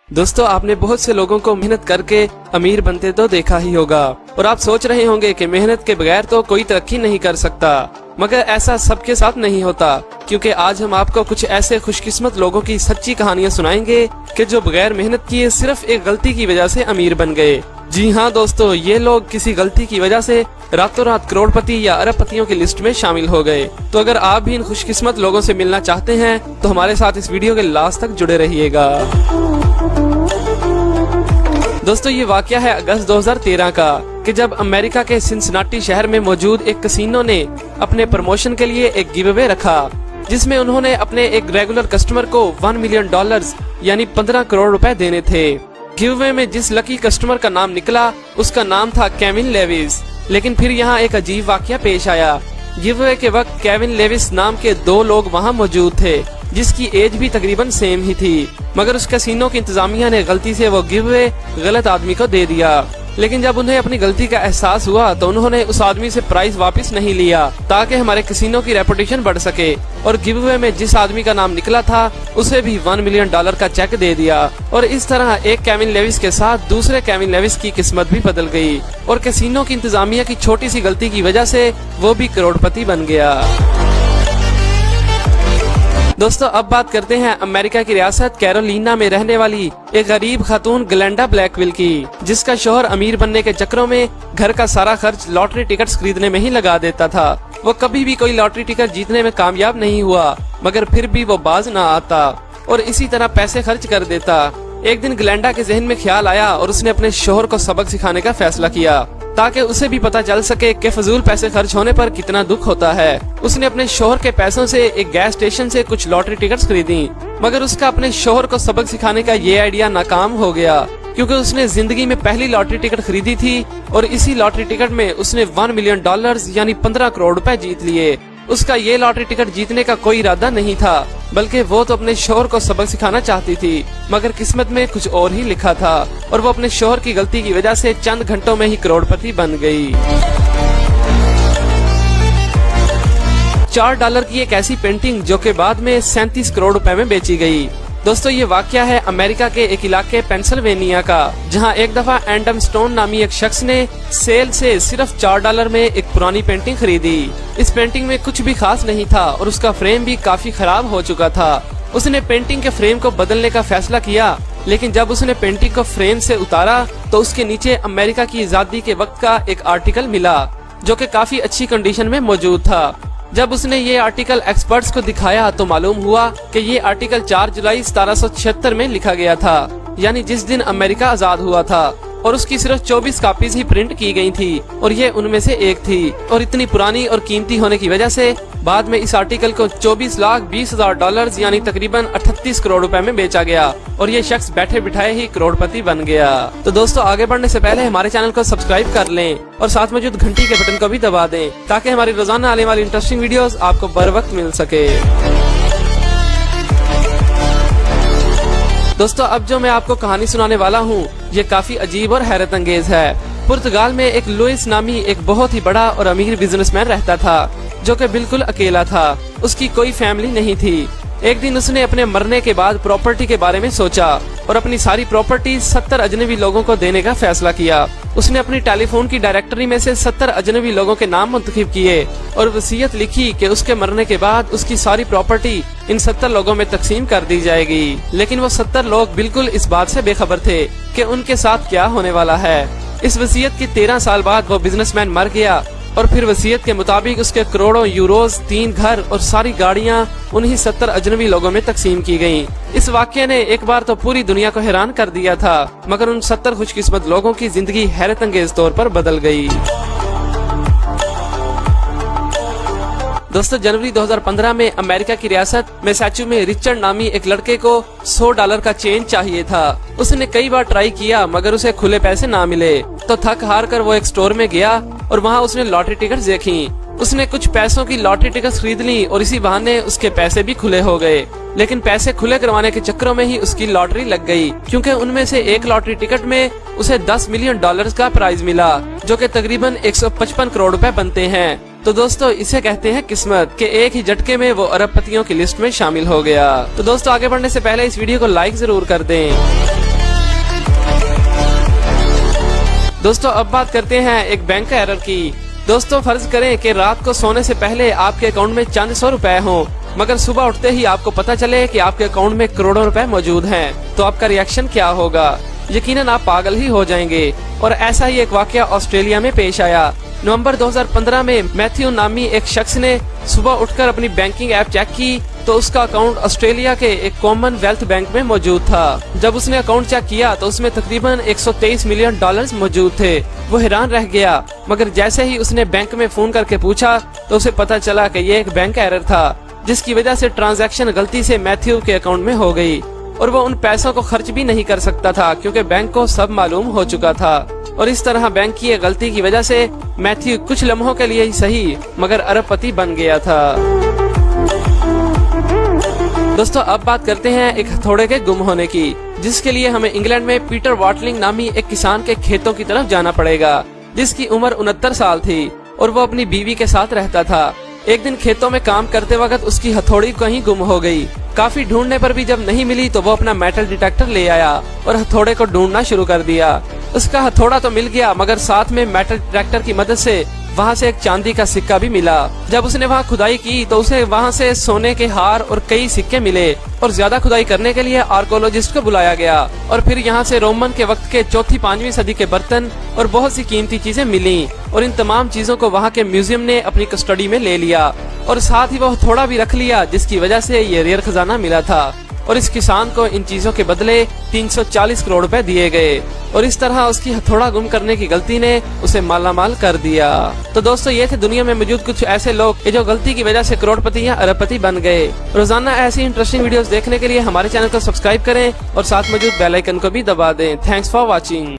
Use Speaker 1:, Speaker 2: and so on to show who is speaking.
Speaker 1: दोस्तों, आपने बहुत से लोगों को मेहनत करके अमीर बनते तो देखा ही होगा और आप सोच रहे होंगे कि मेहनत के बगैर तो कोई तरक्की नहीं कर सकता। मगर ऐसा सबके साथ नहीं होता, क्योंकि आज हम आपको कुछ ऐसे खुशकिस्मत लोगों की सच्ची कहानियां सुनाएंगे कि जो बगैर मेहनत किए सिर्फ एक गलती की वजह से अमीर बन गए। जी हाँ दोस्तों, ये लोग किसी गलती की वजह से रातों रात करोड़पति या अरबपतियों की लिस्ट में शामिल हो गए। तो अगर आप भी इन खुशकिस्मत लोगों से मिलना चाहते हैं तो हमारे साथ इस वीडियो के लास्ट तक जुड़े रहिएगा। दोस्तों, ये वाकया है अगस्त 2013 का कि जब अमेरिका के सिंसिनाटी शहर में मौजूद एक कसिनो ने अपने प्रमोशन के लिए एक गिव अवे रखा, जिसमें उन्होंने अपने एक रेगुलर कस्टमर को $1 मिलियन यानी 15 करोड़ रुपए देने थे। गिव अवे में जिस लकी कस्टमर का नाम निकला उसका नाम था केविन लेविस। लेकिन फिर यहाँ एक अजीब वाकया पेश आया। गिव अवे के वक्त केविन लेविस नाम के 2 लोग वहाँ मौजूद थे, जिसकी एज भी तकरीबन सेम ही थी। मगर उस कैसीनो की इंतजामिया ने गलती से वो गिव अवे गलत आदमी को दे दिया। लेकिन जब उन्हें अपनी गलती का एहसास हुआ तो उन्होंने उस आदमी से प्राइस वापस नहीं लिया, ताकि हमारे कैसीनो की रेपुटेशन बढ़ सके। और गिव अवे में जिस आदमी का नाम निकला था उसे भी $1 मिलियन का चेक दे दिया। और इस तरह एक केविन लेविस के साथ दूसरे केविन लेविस की किस्मत भी बदल गई और कैसीनो की इंतजामिया की छोटी सी गलती की वजह से वो भी करोड़पति बन गया। दोस्तों, अब बात करते हैं अमेरिका की रियासत कैरोलिना में रहने वाली एक गरीब खातून ग्लेंडा ब्लैकविल की, जिसका शौहर अमीर बनने के चक्करों में घर का सारा खर्च लॉटरी टिकट्स खरीदने में ही लगा देता था। वो कभी भी कोई लॉटरी टिकट जीतने में कामयाब नहीं हुआ, मगर फिर भी वो बाज ना आता और इसी तरह पैसे खर्च कर देता। एक दिन ग्लेंडा के जहन में ख्याल आया और उसने अपने शौहर को सबक सिखाने का फैसला किया, ताकि उसे भी पता चल सके कि फजूल पैसे खर्च होने पर कितना दुख होता है। उसने अपने शौहर के पैसों से एक गैस स्टेशन से कुछ लॉटरी टिकट्स खरीदी, मगर उसका अपने शौहर को सबक सिखाने का ये आइडिया नाकाम हो गया, क्योंकि उसने जिंदगी में पहली लॉटरी टिकट खरीदी थी और इसी लॉटरी टिकट में उसने $1 मिलियन यानी 15 करोड़ रुपए जीत लिए। उसका ये लॉटरी टिकट जीतने का कोई इरादा नहीं था, बल्कि वो तो अपने शौहर को सबक सिखाना चाहती थी, मगर किस्मत में कुछ और ही लिखा था और वो अपने शौहर की गलती की वजह से चंद घंटों में ही करोड़पति बन गई। $4 की एक ऐसी पेंटिंग जो के बाद में 37 करोड़ रुपए में बेची गई। दोस्तों, ये वाकया है अमेरिका के एक इलाके पेंसिल्वेनिया का, जहां एक दफा एंडम स्टोन नामी एक शख्स ने सेल से सिर्फ $4 में एक पुरानी पेंटिंग खरीदी। इस पेंटिंग में कुछ भी खास नहीं था और उसका फ्रेम भी काफी खराब हो चुका था। उसने पेंटिंग के फ्रेम को बदलने का फैसला किया, लेकिन जब उसने पेंटिंग को फ्रेम से उतारा तो उसके नीचे अमेरिका की आजादी के वक्त का एक आर्टिकल मिला, जो कि काफी अच्छी कंडीशन में मौजूद था। जब उसने ये आर्टिकल एक्सपर्ट्स को दिखाया तो मालूम हुआ कि ये आर्टिकल 4 जुलाई 1776 में लिखा गया था, यानी जिस दिन अमेरिका आजाद हुआ था, और उसकी सिर्फ 24 कापीज ही प्रिंट की गई थी और ये उनमें से एक थी। और इतनी पुरानी और कीमती होने की वजह से बाद में इस आर्टिकल को $24,20,000 यानी तकरीबन 38 करोड़ रुपए में बेचा गया और ये शख्स बैठे बिठाए ही करोड़पति बन गया। तो दोस्तों, आगे बढ़ने से पहले हमारे चैनल को सब्सक्राइब कर लें और साथ मौजूद घंटी के बटन को भी दबा दें, ताकि हमारी रोजाना आने वाली इंटरेस्टिंग वीडियोस आपको बर वक्त मिल सके। दोस्तों, अब जो मैं आपको कहानी सुनाने वाला हूँ ये काफी अजीब और हैरत अंगेज है। पुर्तगाल में एक लुइस नामी एक बहुत ही बड़ा और अमीर बिजनेसमैन रहता था, जो कि बिल्कुल अकेला था। उसकी कोई फैमिली नहीं थी। एक दिन उसने अपने मरने के बाद प्रॉपर्टी के बारे में सोचा और अपनी सारी प्रॉपर्टी 70 अजनबी लोगों को देने का फैसला किया। उसने अपनी टेलीफोन की डायरेक्टरी में से 70 अजनबी लोगों के नाम मुंतखब किए और वसीयत लिखी कि उसके मरने के बाद उसकी सारी प्रॉपर्टी इन 70 लोगों में तकसीम कर दी जाएगी। लेकिन वो 70 लोग बिल्कुल इस बात से बेखबर थे कि उनके साथ क्या होने वाला है। इस वसीयत के 13 साल बाद वो बिजनेसमैन मर गया और फिर वसीयत के मुताबिक उसके करोड़ों यूरोज, 3 घर और सारी गाड़ियां उन्हीं 70 अजनबी लोगों में तकसीम की गयी। इस वाक़ये ने एक बार तो पूरी दुनिया को हैरान कर दिया था, मगर उन 70 खुशकिस्मत लोगों की जिंदगी हैरत अंगेज तौर पर बदल गई। दोस्तों, जनवरी 2015 में अमेरिका की रियासत मैसाचुसेट्स में रिचर्ड नामी एक लड़के को $100 का चेंज चाहिए था। उसने कई बार ट्राई किया, मगर उसे खुले पैसे ना मिले, तो थक हार कर वो एक स्टोर में गया और वहाँ उसने लॉटरी टिकट देखी। उसने कुछ पैसों की लॉटरी टिकट खरीद ली और इसी बहाने उसके पैसे भी खुले हो गए। लेकिन पैसे खुले करवाने के चक्करों में ही उसकी लॉटरी लग गई, क्योंकि उनमें से एक लॉटरी टिकट में उसे $10 मिलियन का प्राइज मिला, जो कि तकरीबन 155 करोड़ रुपए बनते हैं। तो दोस्तों, इसे कहते हैं किस्मत कि एक ही झटके में वो अरबपतियों की लिस्ट में शामिल हो गया। तो दोस्तों, आगे बढ़ने से पहले इस वीडियो को लाइक जरूर कर दें। दोस्तों अब बात करते हैं एक बैंक एरर की। दोस्तों फर्ज करें कि रात को सोने से पहले आपके अकाउंट में चंद सौ रुपए हों, मगर सुबह उठते ही आपको पता चले कि आपके अकाउंट में करोड़ों रुपए मौजूद हैं, तो आपका रिएक्शन क्या होगा? यकीनन आप पागल ही हो जाएंगे। और ऐसा ही एक वाकया ऑस्ट्रेलिया में पेश आया। नवंबर 2015 में मैथ्यू नामी एक शख्स ने सुबह उठकर अपनी बैंकिंग ऐप चेक की तो उसका अकाउंट ऑस्ट्रेलिया के एक कॉमनवेल्थ बैंक में मौजूद था। जब उसने अकाउंट चेक किया तो उसमें तकरीबन 123 मिलियन डॉलर्स मौजूद थे। वो हैरान रह गया, मगर जैसे ही उसने बैंक में फोन करके पूछा तो उसे पता चला कि ये एक बैंक एरर था, जिसकी वजह से ट्रांजैक्शन गलती से मैथ्यू के अकाउंट में हो गई और वो उन पैसों को खर्च भी नहीं कर सकता था क्योंकि बैंक को सब मालूम हो चुका था। और इस तरह बैंक की गलती की वजह से मैथ्यू कुछ लम्हों के लिए ही सही मगर अरबपति बन गया था। दोस्तों अब बात करते हैं एक हथौड़े के गुम होने की, जिसके लिए हमें इंग्लैंड में पीटर वाटलिंग नामी एक किसान के खेतों की तरफ जाना पड़ेगा, जिसकी उम्र 69 साल थी और वो अपनी बीवी के साथ रहता था। एक दिन खेतों में काम करते वक्त उसकी हथौड़ी कहीं गुम हो गई। काफी ढूंढने पर भी जब नहीं मिली तो वो अपना मेटल डिटेक्टर ले आया और हथौड़े को ढूंढना शुरू कर दिया। उसका हथौड़ा तो मिल गया मगर साथ में मेटल डिटेक्टर की मदद से वहाँ से एक चांदी का सिक्का भी मिला। जब उसने वहाँ खुदाई की तो उसे वहाँ से सोने के हार और कई सिक्के मिले और ज्यादा खुदाई करने के लिए आर्कोलॉजिस्ट को बुलाया गया और फिर यहाँ से रोमन के वक्त के 4वीं-5वीं सदी के बर्तन और बहुत सी कीमती चीजें मिली और इन तमाम चीजों को वहाँ के म्यूजियम ने अपनी कस्टडी में ले लिया और साथ ही वो हथौड़ा भी रख लिया, जिसकी वजह से ये रेयर खजाना मिला था। और इस किसान को इन चीजों के बदले 340 करोड़ रुपए दिए गए और इस तरह उसकी हथौड़ा गुम करने की गलती ने उसे मालामाल कर दिया। तो दोस्तों ये थे दुनिया में मौजूद कुछ ऐसे लोग जो गलती की वजह से करोड़पति या अरबपति बन गए। रोजाना ऐसी इंटरेस्टिंग वीडियोस देखने के लिए हमारे चैनल को सब्सक्राइब करें और साथ मौजूद बेल आइकन को भी दबा दें। Thanks for watching.